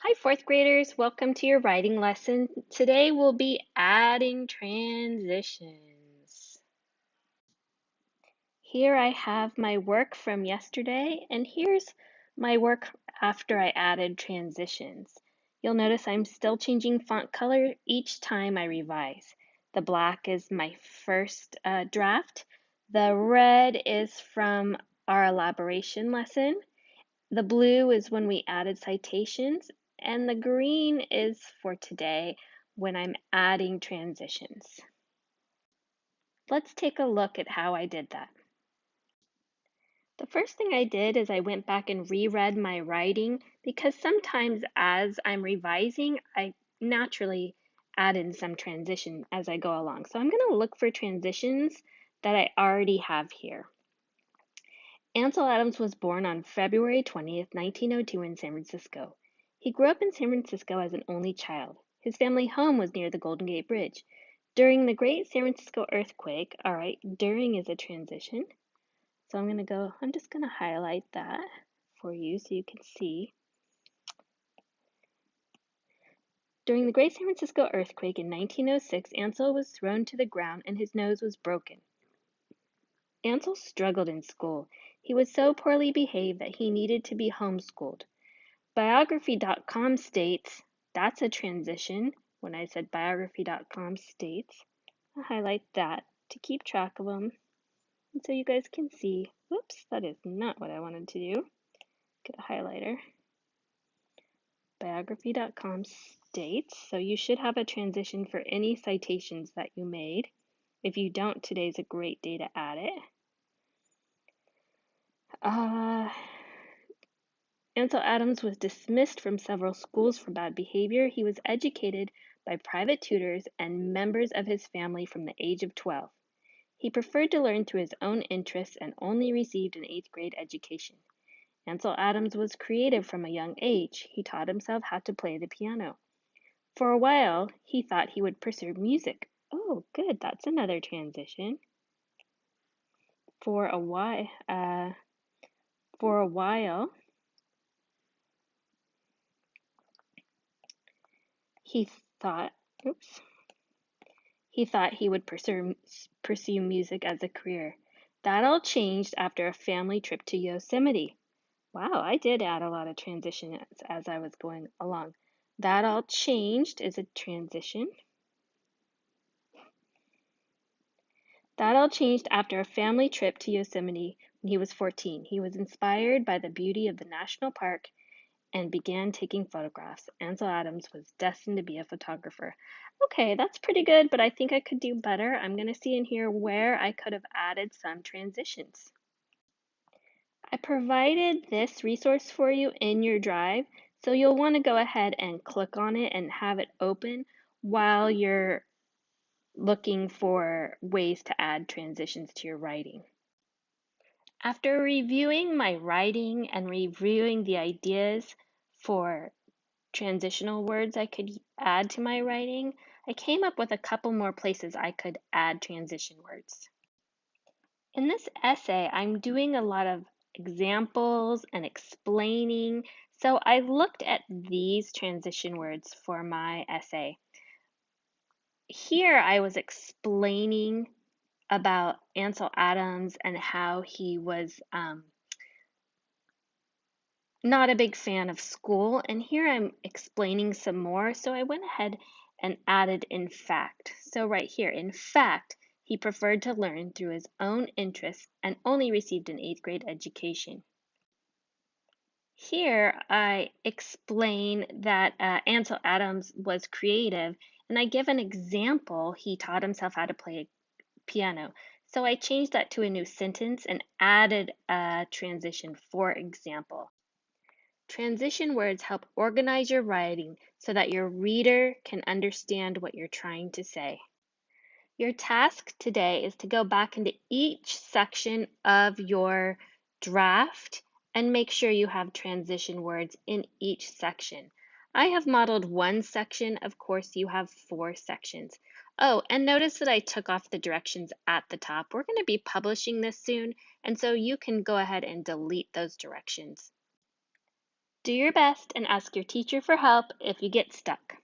Hi, fourth graders. Welcome to your writing lesson. Today we'll be adding transitions. Here I have my work from yesterday, and here's my work after I added transitions. You'll notice I'm still changing font color each time I revise. The black is my first draft. The red is from our elaboration lesson. The blue is when we added citations, and the green is for today when I'm adding transitions. Let's take a look at how I did that. The first thing I did is I went back and reread my writing because sometimes as I'm revising, I naturally add in some transition as I go along. So I'm going to look for transitions that I already have here. Ansel Adams was born on February 20th, 1902 in San Francisco. He grew up in San Francisco as an only child. His family home was near the Golden Gate Bridge. During the Great San Francisco earthquake, all right, during is a transition. So I'm just going to highlight that for you so you can see. During the Great San Francisco earthquake in 1906, Ansel was thrown to the ground and his nose was broken. Ansel struggled in school. He was so poorly behaved that he needed to be homeschooled. Biography.com states, that's a transition. When I said biography.com states, I'll highlight that to keep track of them. And so you guys can see, whoops, that is not what I wanted to do. Get a highlighter. Biography.com states, so you should have a transition for any citations that you made. If you don't, today's a great day to add it. Ansel Adams was dismissed from several schools for bad behavior. He was educated by private tutors and members of his family from the age of 12. He preferred to learn through his own interests and only received an 8th grade education. Ansel Adams was creative from a young age. He taught himself how to play the piano. For a while, he thought he would pursue music. Oh, good, that's another transition. For a while, he thought, he thought he would pursue music as a career. That all changed after a family trip to Yosemite. Wow, I did add a lot of transitions as I was going along. That all changed is a transition. That all changed after a family trip to Yosemite when he was 14. He was inspired by the beauty of the national park and began taking photographs. Ansel Adams was destined to be a photographer. Okay, that's pretty good, but I think I could do better. I'm going to see in here where I could have added some transitions. I provided this resource for you in your drive, so you'll want to go ahead and click on it and have it open while you're looking for ways to add transitions to your writing. After reviewing my writing and reviewing the ideas for transitional words I could add to my writing, I came up with a couple more places I could add transition words. In this essay, I'm doing a lot of examples and explaining, so I looked at these transition words for my essay. Here I was explaining about Ansel Adams and how he was not a big fan of school, and here I'm explaining some more, so I went ahead and added in fact. So right here, in fact, he preferred to learn through his own interests and only received an 8th grade education. Here I explain that Ansel Adams was creative, and I give an example. He taught himself how to play piano. So I changed that to a new sentence and added a transition, for example. Transition words help organize your writing so that your reader can understand what you're trying to say. Your task today is to go back into each section of your draft and make sure you have transition words in each section. I have modeled one section. Of course, you have 4 sections. Oh, and notice that I took off the directions at the top. We're going to be publishing this soon, and so you can go ahead and delete those directions. Do your best and ask your teacher for help if you get stuck.